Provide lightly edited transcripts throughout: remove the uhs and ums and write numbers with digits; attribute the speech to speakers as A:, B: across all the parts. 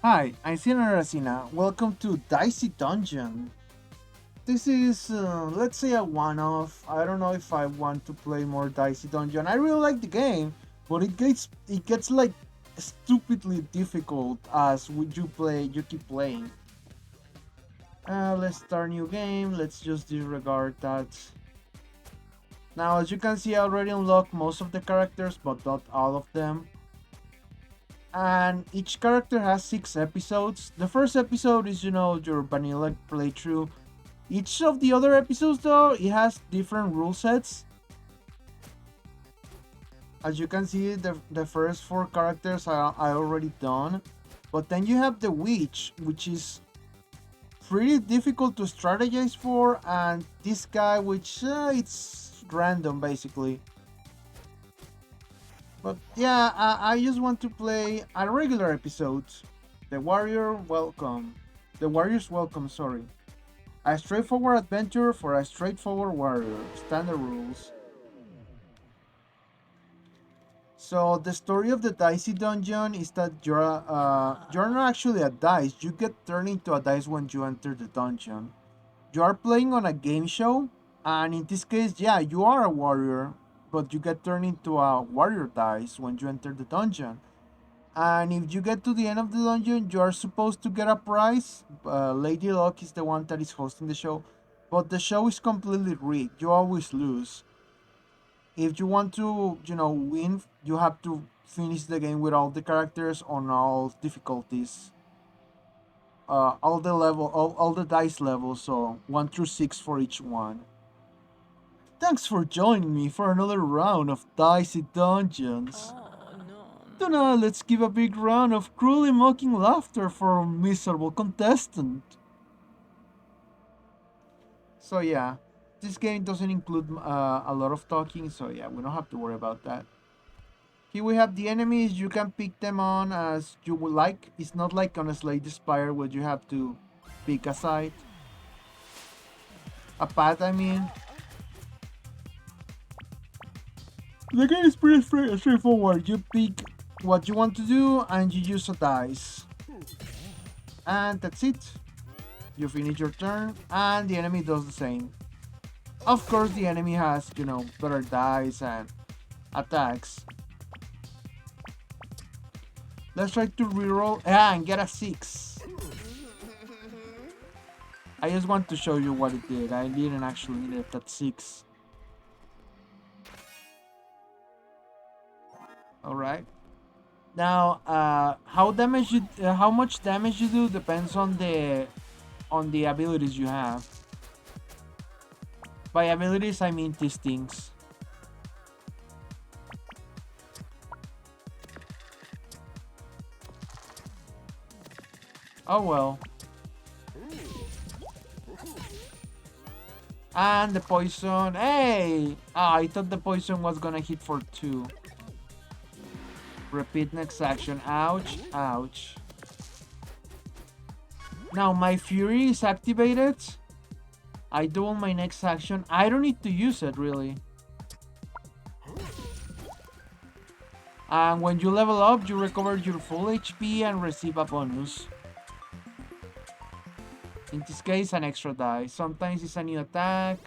A: Hi, I'm Sina Racina. Welcome to Dicey Dungeon. This is, let's say, a one-off. I don't know if I want to play more Dicey Dungeon. I really like the game, but it gets like stupidly difficult as would you keep playing. Let's start new game. Let's just disregard that. Now, as you can see, I already unlocked most of the characters, but not all of them. And each character has 6 episodes. The first episode is, your vanilla playthrough. Each of the other episodes, though, it has different rule sets. As you can see, the first 4 characters I already done. But then you have the witch, which is pretty difficult to strategize for, and this guy, which it's random basically. But yeah, I just want to play a regular episode. The warrior welcome. The warrior's welcome, sorry. A straightforward adventure for a straightforward warrior. Standard rules. So the story of the Dicey dungeon is that you're not actually a dice. You get turned into a dice when you enter the dungeon. You are playing on a game show, and in this case, yeah, you are a warrior, but you get turned into a warrior dice when you enter the dungeon. And if you get to the end of the dungeon, you are supposed to get a prize. Lady Luck is the one that is hosting the show, but the show is completely rigged. You always lose. If you want to, win, you have to finish the game with all the characters on all difficulties, all the dice levels. So 1 through 6 for each one. Thanks for joining me for another round of Dicey Dungeons. So now let's give a big round of cruelly mocking laughter for our miserable contestant. So yeah, this game doesn't include a lot of talking, so yeah, we don't have to worry about that. Here we have the enemies. You can pick them on as you would like. It's not like on a Slay the Spire where you have to pick a side. A path, I mean. The game is pretty straightforward. You pick what you want to do and you use a dice. And that's it. You finish your turn and the enemy does the same. Of course, the enemy has, better dice and attacks. Let's try to reroll and get a 6. I just want to show you what it did. I didn't actually need it at 6. All right. Now, how much damage you do depends on the abilities you have. By abilities, I mean these things. Oh well. And the poison. Hey! Ah, I thought the poison was gonna hit for 2. Repeat next action. Ouch. Ouch. Now my fury is activated. I double my next action. I don't need to use it really. And when you level up, you recover your full HP and receive a bonus. In this case, an extra die. Sometimes it's a new attack.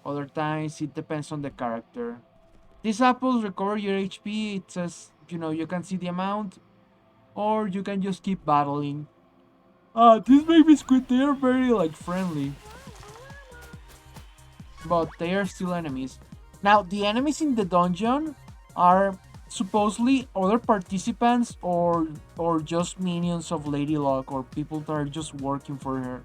A: Other times it depends on the character. These apples recover your HP. It says, you can see the amount. Or you can just keep battling. These baby squid, they are very, friendly. But they are still enemies. Now, the enemies in the dungeon are supposedly other participants or just minions of Lady Luck or people that are just working for her.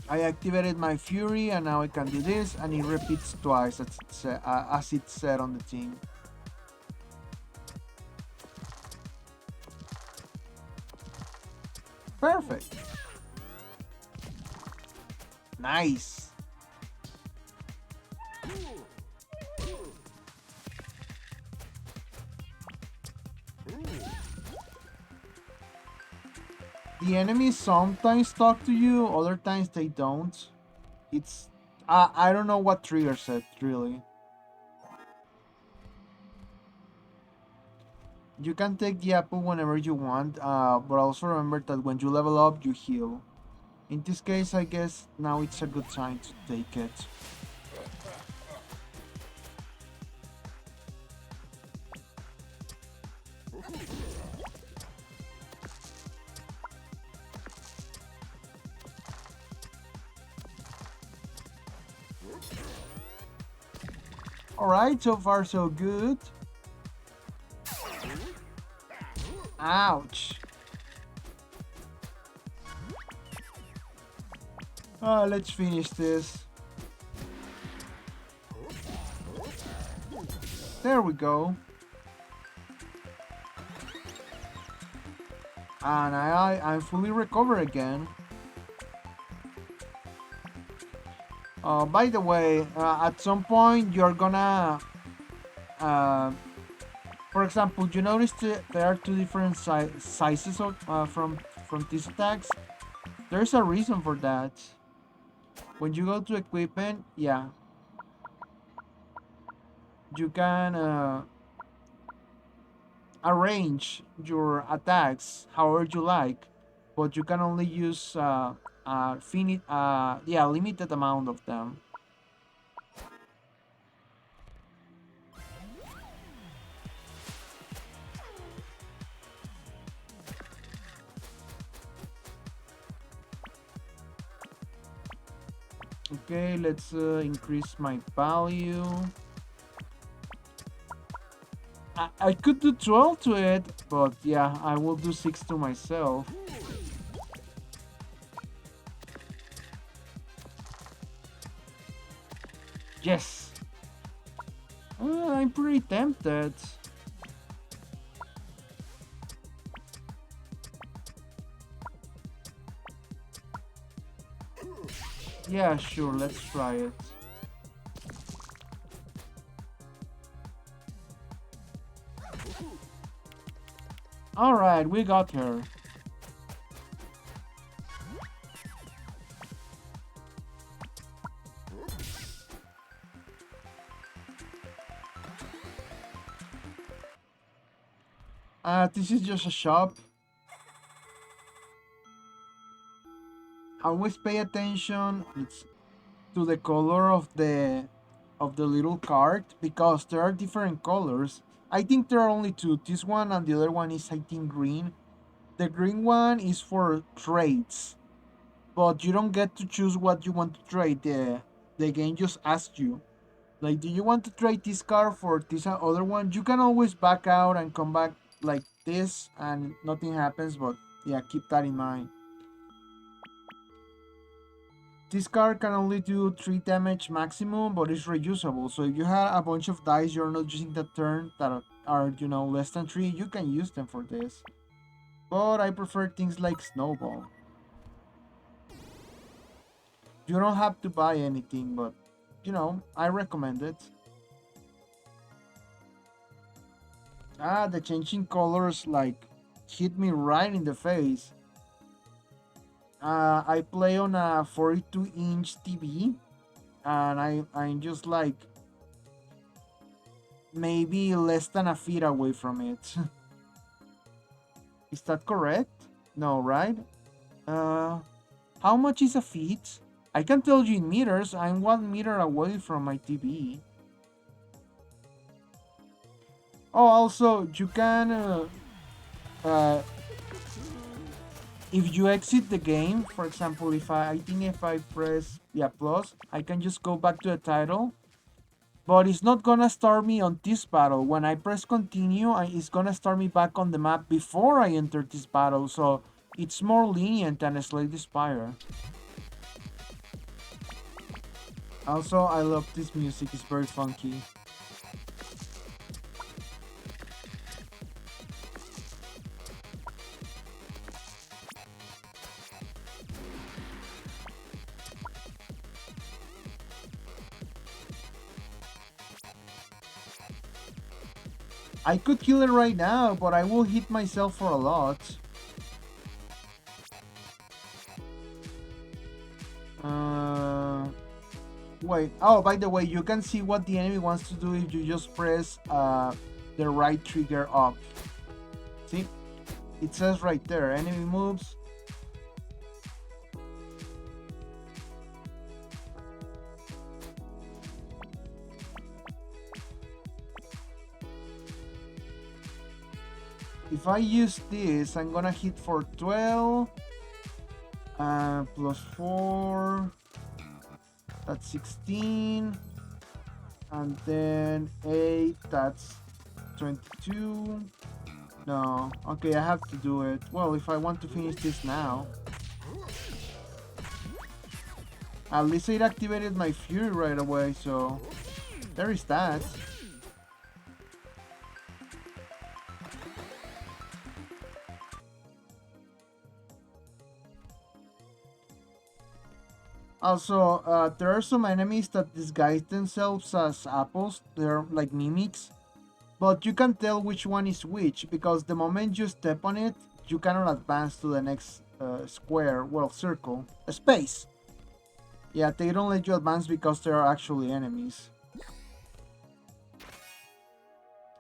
A: I activated my fury and now I can do this and it repeats twice as it said on the thing. Perfect. Nice. The enemies sometimes talk to you, other times they don't. It's I don't know what triggers it really. You can take the apple whenever you want, but also remember that when you level up, you heal. In this case, I guess now it's a good time to take it. Alright, so far so good. Ouch. Let's finish this. There we go. And I'm fully recovered again. By the way, at some point you're gonna, for example, you notice there are two different sizes of from these attacks. There's a reason for that. When you go to equipment, yeah, you can arrange your attacks however you like, but you can only use limited amount of them. Okay, let's increase my value. I could do 12 to it, but yeah, I will do 6 to myself. Yes! I'm pretty tempted. Yeah, sure, let's try it. Alright, we got her. This is just a shop. Always pay attention to the color of the little card, because there are different colors. I think there are only two. This one and the other one is, I think, green. The green one is for trades, but you don't get to choose what you want to trade. The game just asks you, like, do you want to trade this card for this other one? You can always back out and come back like this and nothing happens, but yeah, keep that in mind. This card can only do 3 damage maximum, but it's reusable. So if you have a bunch of dice you're not using that turn that are, you know, less than 3, you can use them for this. But I prefer things like Snowball. You don't have to buy anything, but, you know, I recommend it. The changing colors, like, hit me right in the face. I play on a 42-inch TV, and I'm just like maybe less than a feet away from it. Is that correct? No, right? How much is a feet? I can tell you in meters. I'm 1 meter away from my TV. Oh, also, you can if you exit the game, for example, I think if I press plus, I can just go back to the title. But it's not gonna start me on this battle. When I press continue, it's gonna start me back on the map before I enter this battle. So it's more lenient than a Slay the Spire. Also, I love this music. It's very funky. I could kill it right now, but I will hit myself for a lot. Wait. Oh, by the way, you can see what the enemy wants to do if you just press the right trigger up. See, it says right there, enemy moves. If I use this, I'm gonna hit for 12 plus 4, that's 16, and then 8, that's 22. No, okay, I have to do it. Well, if I want to finish this now. At least it activated my Fury right away, so there is that. Also, there are some enemies that disguise themselves as apples. They're like mimics. But you can tell which one is which, because the moment you step on it, you cannot advance to the next square, well, circle, a space. Yeah, they don't let you advance because they are actually enemies.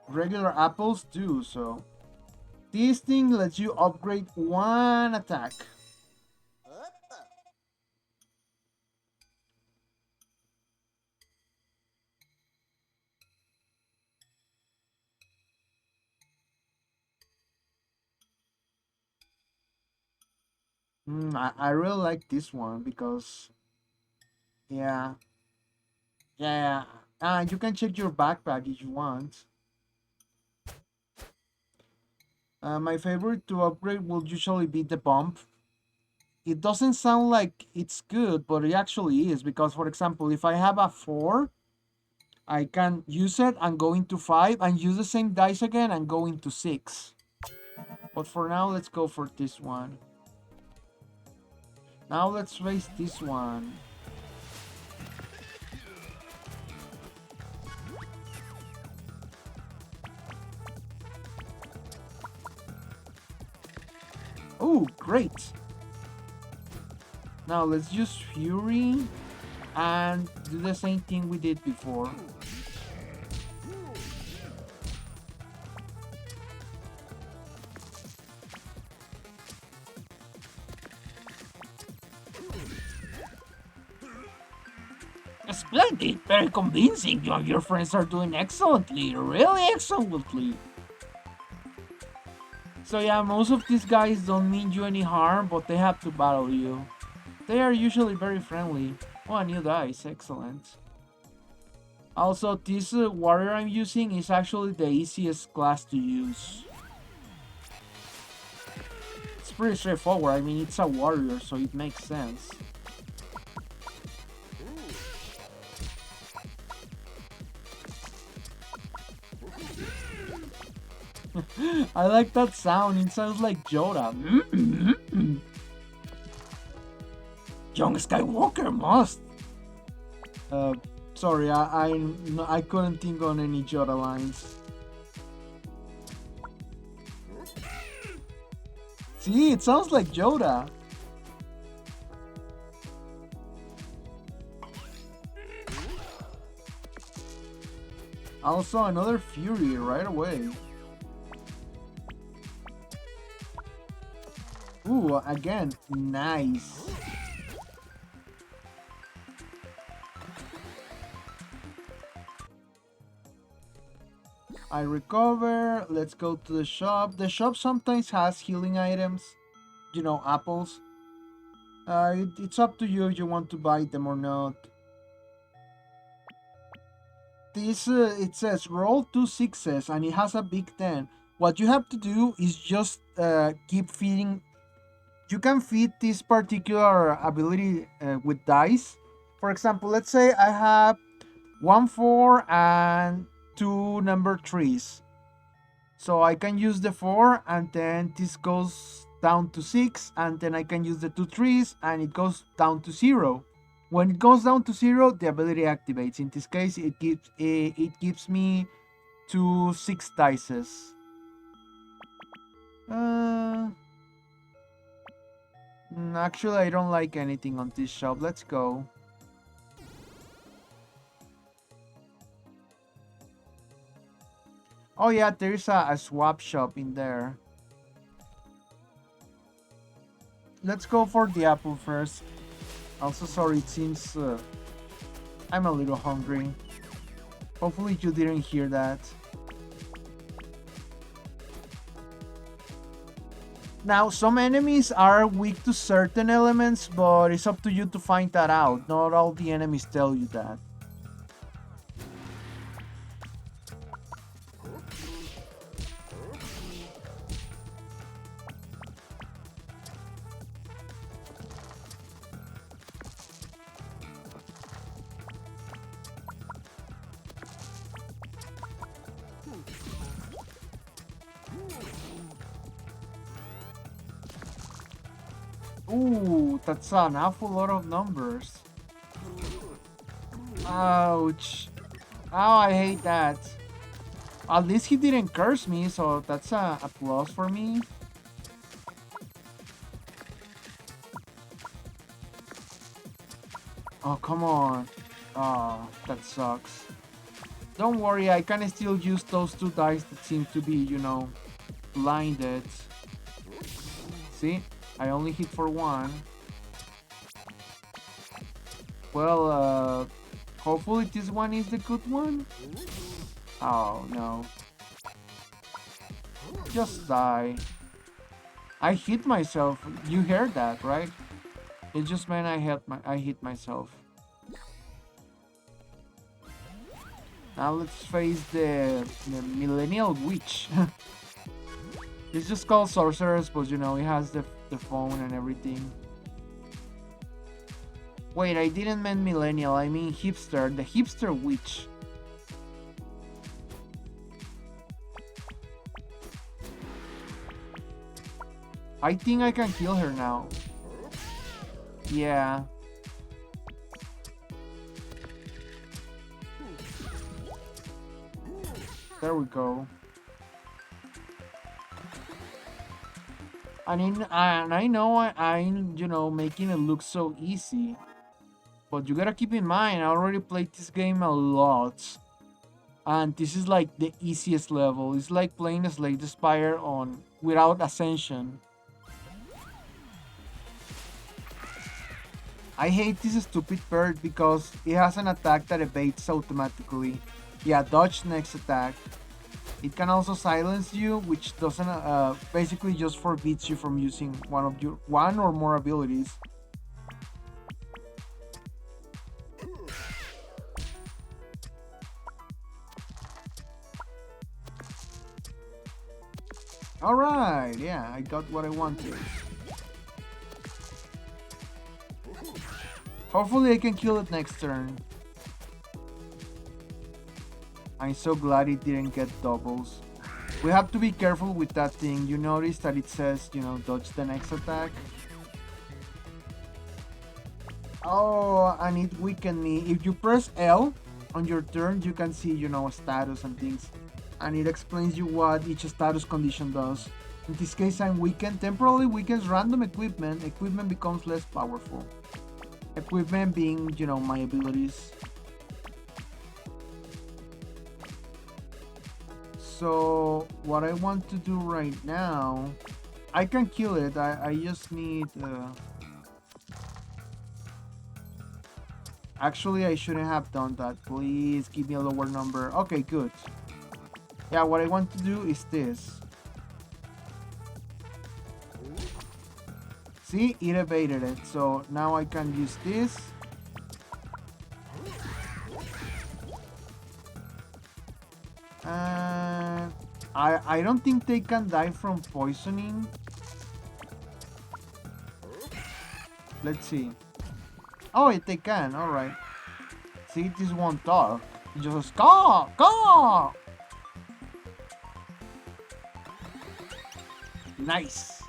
A: Regular apples do, so. This thing lets you upgrade one attack. I really like this one because, yeah, yeah. You can check your backpack if you want. My favorite to upgrade will usually be the bump. It doesn't sound like it's good, but it actually is because, for example, if I have a 4, I can use it and go into 5 and use the same dice again and go into 6. But for now, let's go for this one. Now let's raise this one. Oh, great. Now let's use Fury and do the same thing we did before. Splendid, very convincing. You and your friends are doing excellently, really excellently. So yeah, most of these guys don't mean you any harm, but they have to battle you. They are usually very friendly. Oh, a new dice, excellent. Also, this warrior I'm using is actually the easiest class to use. It's pretty straightforward, I mean it's a warrior, so it makes sense. I like that sound, it sounds like Yoda. Young Skywalker must. Uh, sorry, I couldn't think on any Yoda lines. See, it sounds like Yoda. Also, another Fury right away. Ooh, again, nice. I recover. Let's go to the shop. The shop sometimes has healing items. You know, apples. It's up to you if you want to buy them or not. This, it says roll 2 6s and it has a big 10. What you have to do is just keep feeding. You can feed this particular ability with dice. For example, let's say I have 1 4 and 2 number 3s. So I can use the 4 and then this goes down to 6 and then I can use the 2 3s and it goes down to 0. When it goes down to 0, the ability activates. In this case, it gives me 2 6 dices. Actually, I don't like anything on this shop. Let's go. Oh yeah, there's a swap shop in there. let's go for the apple first. Also, sorry, it seems I'm a little hungry. Hopefully you didn't hear that. Now, some enemies are weak to certain elements, but it's up to you to find that out. Not all the enemies tell you that. Ooh, that's an awful lot of numbers. Ouch. Oh, I hate that. At least he didn't curse me, so that's a plus for me. Oh, come on. Oh, that sucks. Don't worry, I can still use those two dice that seem to be, blinded. See? I only hit for one. Well, hopefully this one is the good one. Oh, no. Just die. I hit myself. You heard that, right? It just meant I hit myself. Now let's face the millennial witch. It's just called sorceress, but it has the phone and everything. Wait, I didn't mean millennial, I mean hipster, the hipster witch. I think I can kill her now. Yeah. There we go. And I know I'm making it look so easy, but you gotta keep in mind I already played this game a lot, and this is like the easiest level. It's like playing a Slay the Spire on without Ascension. I hate this stupid bird because it has an attack that evades automatically. Yeah, dodge next attack. It can also silence you, which doesn't basically just forbids you from using one or more abilities. Alright, yeah, I got what I wanted. Hopefully I can kill it next turn. I'm so glad it didn't get doubles. We have to be careful with that thing. You notice that it says, dodge the next attack. Oh, and it weakened me. If you press L on your turn, you can see, status and things. And it explains you what each status condition does. In this case, I'm weakened. Temporarily weakens random equipment. Equipment becomes less powerful. Equipment being, my abilities. So what I want to do right now, I can kill it. I just need. Actually, I shouldn't have done that. Please give me a lower number. Okay, good. Yeah, what I want to do is this. See, it evaded it. So now I can use this. I don't think they can die from poisoning. Let's see. Oh, they can. All right. See, this won't talk. It just caw, caw. Nice.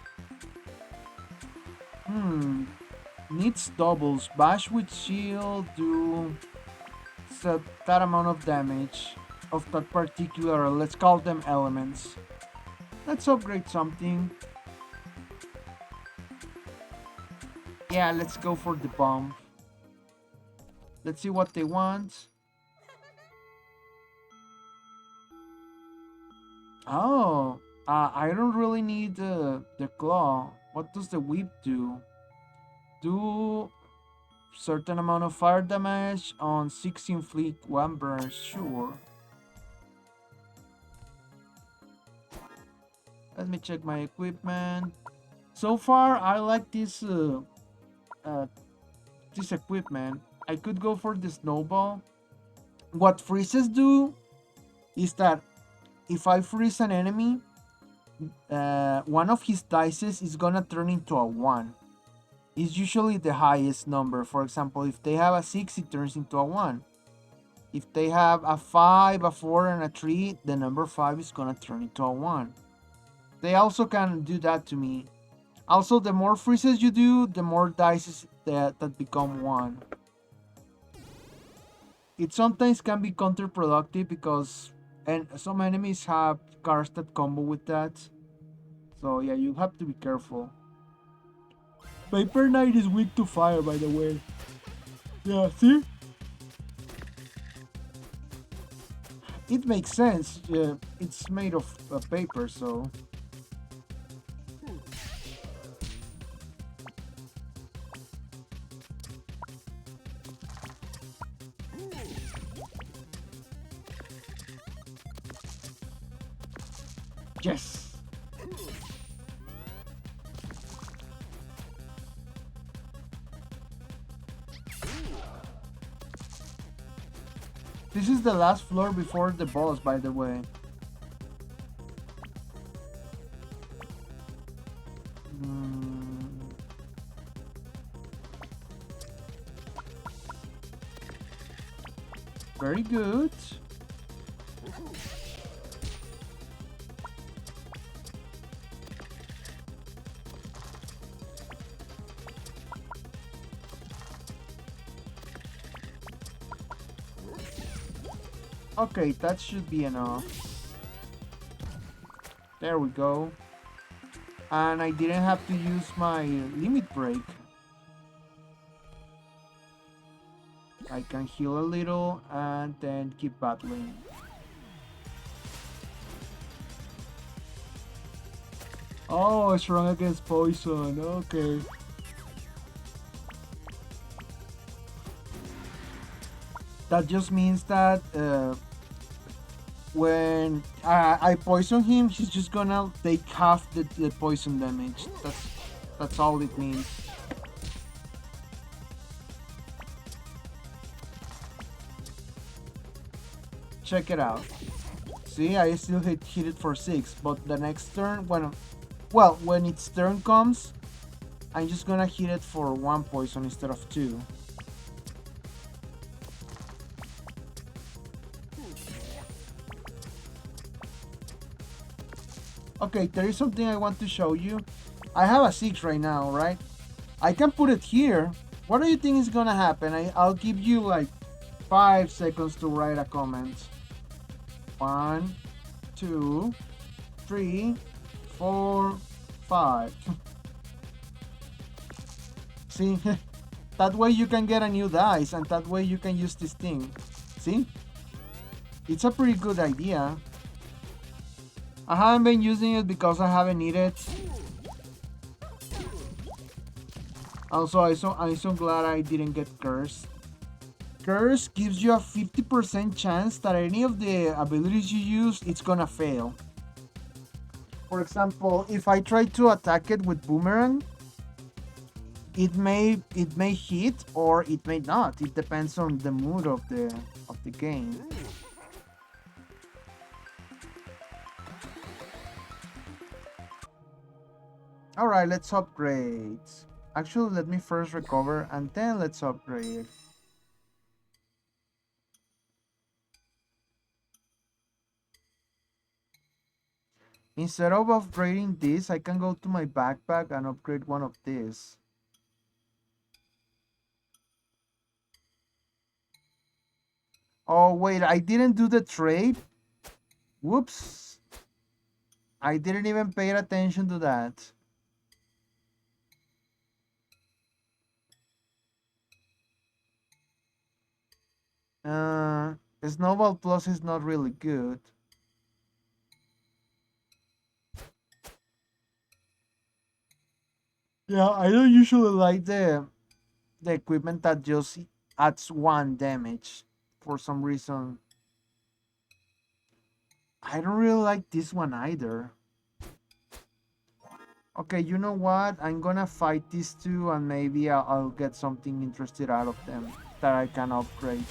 A: Needs doubles. Bash with shield. Do set that amount of damage of that particular. Let's call them elements. Let's upgrade something. Yeah, let's go for the bomb. Let's see what they want. Oh, I don't really need the claw. What does the whip do? Do certain amount of fire damage on 16 fleet, one burn, sure. Let me check my equipment. So far, I like uh, this equipment. I could go for the snowball. What freezes do is that if I freeze an enemy, one of his dices is gonna turn into a 1. It's usually the highest number. For example, if they have a 6, it turns into a 1. If they have a 5, a 4, and a 3, the number 5 is gonna turn into a 1. They also can do that to me. Also, the more freezes you do, the more dice that become 1. It sometimes can be counterproductive because and some enemies have cards that combo with that. So yeah, you have to be careful. Paper Knight is weak to fire, by the way. Yeah, see? It makes sense. It's made of paper, so... Yes! This is the last floor before the boss, by the way. Very good. Okay, that should be enough. There we go. And I didn't have to use my limit break. I can heal a little and then keep battling. Oh, strong against poison. Okay. That just means that when I poison him, he's just gonna take half the poison damage. That's all it means. Check it out. See, I still hit it for 6, but the next turn, when its turn comes, I'm just gonna hit it for 1 poison instead of 2. Okay, there is something I want to show you. I have a 6 right now, right? I can put it here. What do you think is gonna happen? I'll give you like 5 seconds to write a comment. 1, 2, 3, 4, 5. See? That way you can get a new dice and that way you can use this thing. See? It's a pretty good idea. I haven't been using it because I haven't needed it. Also, I'm so glad I didn't get cursed. Curse gives you a 50% chance that any of the abilities you use, it's gonna fail. For example, if I try to attack it with boomerang, it may hit or it may not. It depends on the mood of the game. Alright, let's upgrade. Actually, let me first recover and then let's upgrade. Instead of upgrading this, I can go to my backpack and upgrade one of these. Oh, wait, I didn't do the trade? Whoops. I didn't even pay attention to that. Snowball Plus is not really good. Yeah, I don't usually like the equipment that just adds 1 damage for some reason. I don't really like this one either. Okay, you know what? I'm gonna fight these two and maybe I'll get something interested out of them that I can upgrade.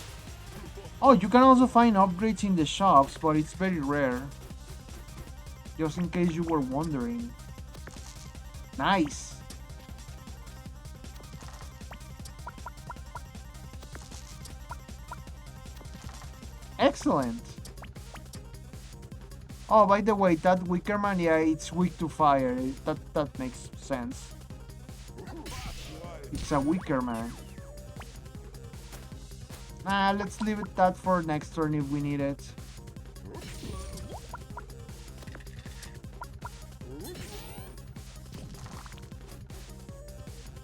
A: Oh, you can also find upgrades in the shops, but it's very rare. Just in case you were wondering. Nice! Excellent! Oh, by the way, that Wickerman, yeah, it's weak to fire. That makes sense. It's a Wickerman. Nah, let's leave it that for next turn if we need it.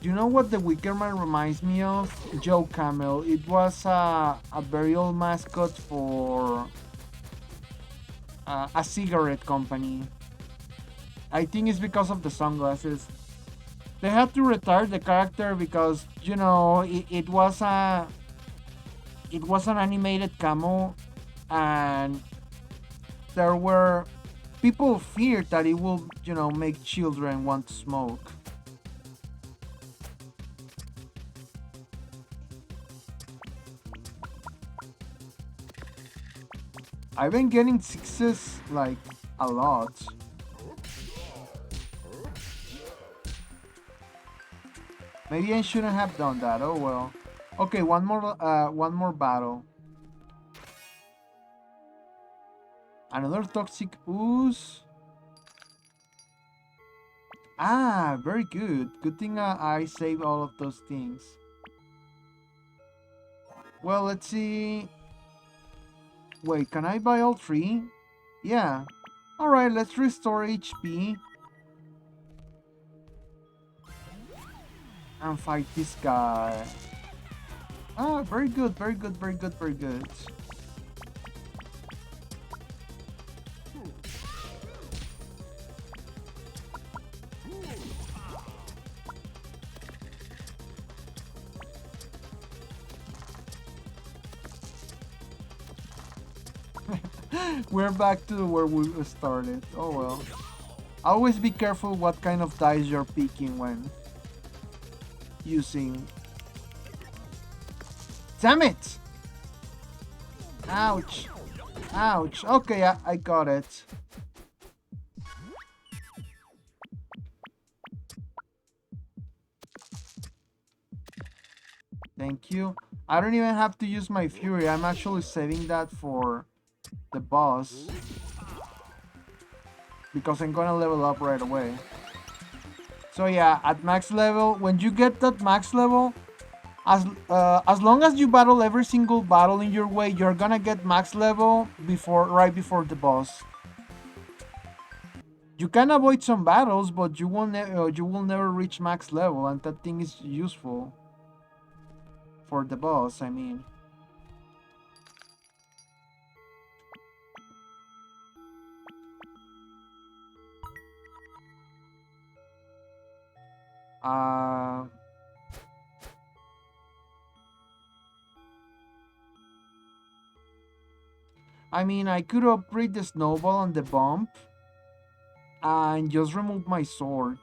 A: You know what the Wickerman reminds me of? Joe Camel. It was a very old mascot for a cigarette company. I think it's because of the sunglasses. They had to retire the character because, you know, it was an animated camo, and there were people feared that it will, you know, make children want to smoke. I've been getting sixes like a lot. Maybe I shouldn't have done that. Oh well. Okay, one more battle. Another toxic ooze. Ah, very good. Good thing I saved all of those things. Well, let's see. Wait, can I buy all 3? Yeah. Alright, let's restore HP. And fight this guy. Ah, very good, very good, very good, very good. We're back to where we started. Oh well. Always be careful what kind of dice you're picking when using. Damn it! Ouch! Ouch! Okay, I got it. Thank you. I don't even have to use my fury. I'm actually saving that for the boss. Because I'm gonna level up right away. So yeah, at max level, when you get that max level, as long as you battle every single battle in your way, you're gonna get max level right before the boss. You can avoid some battles, but you will never reach max level, and that thing is useful for the boss. I mean. I mean, I could upgrade the snowball and the bump and just remove my sword.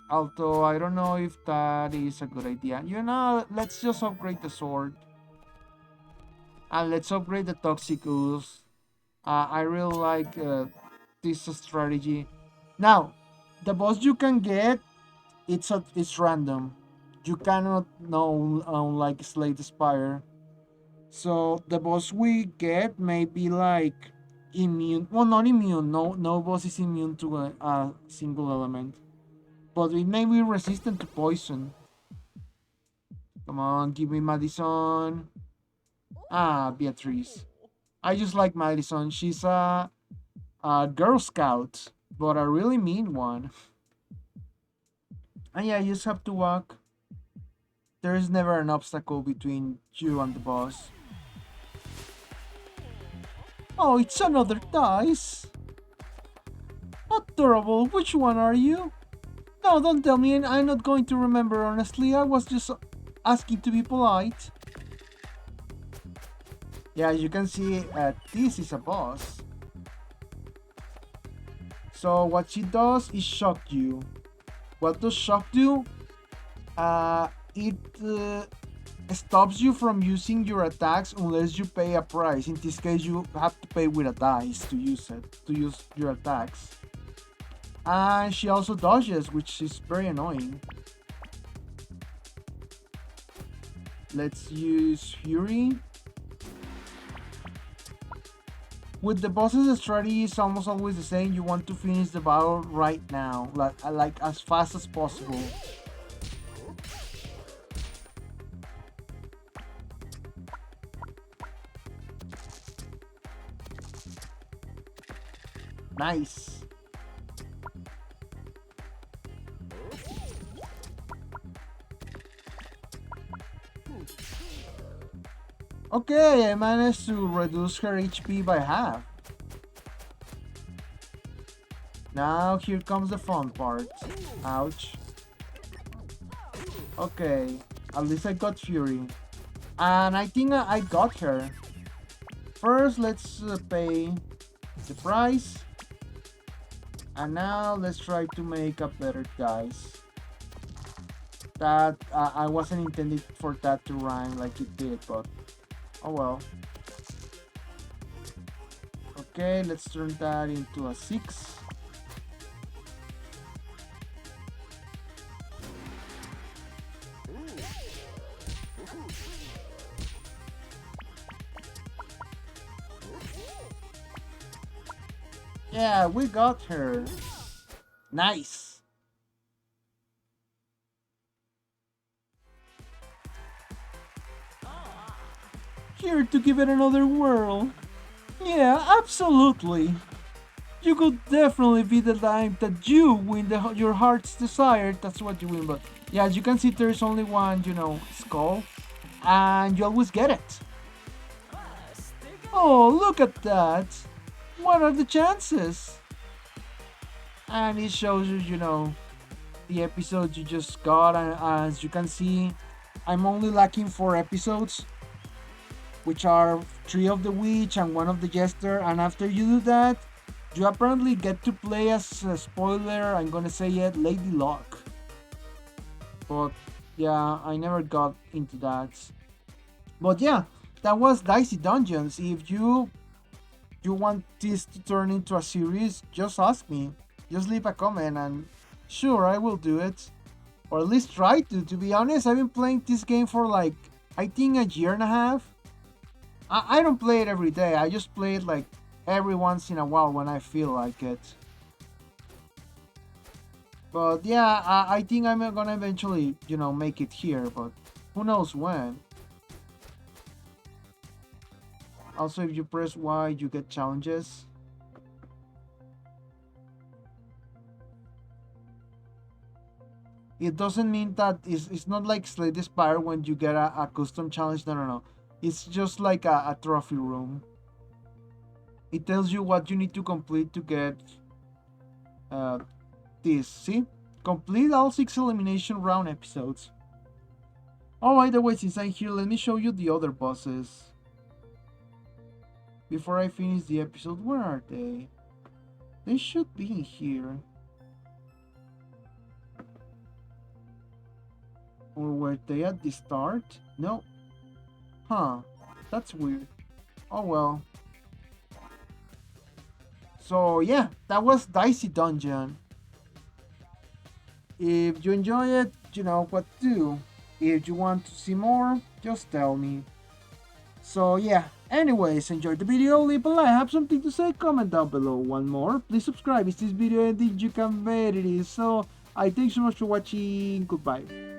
A: Although I don't know if that is a good idea. You know, let's just upgrade the sword. And let's upgrade the toxic ooze. I really like this strategy. Now, the boss you can get, it's random. You cannot know like slay the spire. So the boss we get may be like immune. Well, not immune. No boss is immune to a single element, but it may be resistant to poison. Come on, give me Madison. Ah, Beatrice. I just like Madison. She's a Girl Scout, but a really mean one. And yeah, you just have to walk. There is never an obstacle between you and the boss. Oh, it's another dice. Adorable. Which one are you? No, don't tell me, I'm not going to remember, honestly. I was just asking to be polite. Yeah, as you can see, this is a boss. So what she does is shock you. What does shock do? It stops you from using your attacks unless you pay a price. In this case, you have to pay with a dice to use your attacks. And she also dodges, which is very annoying. Let's use Fury. With the bosses, the strategy is almost always the same. You want to finish the battle right now, like as fast as possible. Nice. Okay, I managed to reduce her HP by half. Now here comes the fun part. Ouch. Okay, at least I got Fury. And I think I got her. First, let's pay the price. And now let's try to make a better dice. That I wasn't intended for that to rhyme like it did, but oh well. Okay, let's turn that into a 6. Yeah, we got her. Nice. Here to give it another whirl. Yeah, absolutely. You could definitely be the time that you win your heart's desire. That's what you win. But yeah, as you can see, there is only one, skull, and you always get it. Oh, look at that. What are the chances? And it shows you, the episodes you just got. And as you can see, I'm only lacking 4 episodes, which are 3 of the witch and 1 of the jester. And after you do that, you apparently get to play as a spoiler, I'm gonna say it, Lady Luck. But yeah, I never got into that. But yeah, that was Dicey Dungeons. If you want this to turn into a series, just ask me. Just leave a comment and sure, I will do it. Or at least try to. To be honest, I've been playing this game for like, I think a year and a half. I don't play it every day. I just play it like every once in a while when I feel like it. But yeah, I think I'm gonna eventually, make it here, but who knows when. Also, if you press Y, you get challenges. It doesn't mean that it's not like Slay the Spire when you get a custom challenge. No. It's just like a trophy room. It tells you what you need to complete to get this. See? Complete all 6 elimination round episodes. Oh, by the way, since I'm here, let me show you the other bosses. Before I finish the episode, where are they? They should be in here. Or were they at the start? No. Huh. That's weird. Oh well. So yeah, that was Dicey Dungeon. If you enjoy it, you know what to do. If you want to see more, just tell me. So yeah, anyways, enjoy the video, leave a like, have something to say, comment down below. One more, please subscribe if this video ended, you can bet it is. So I thank you so much for watching, goodbye.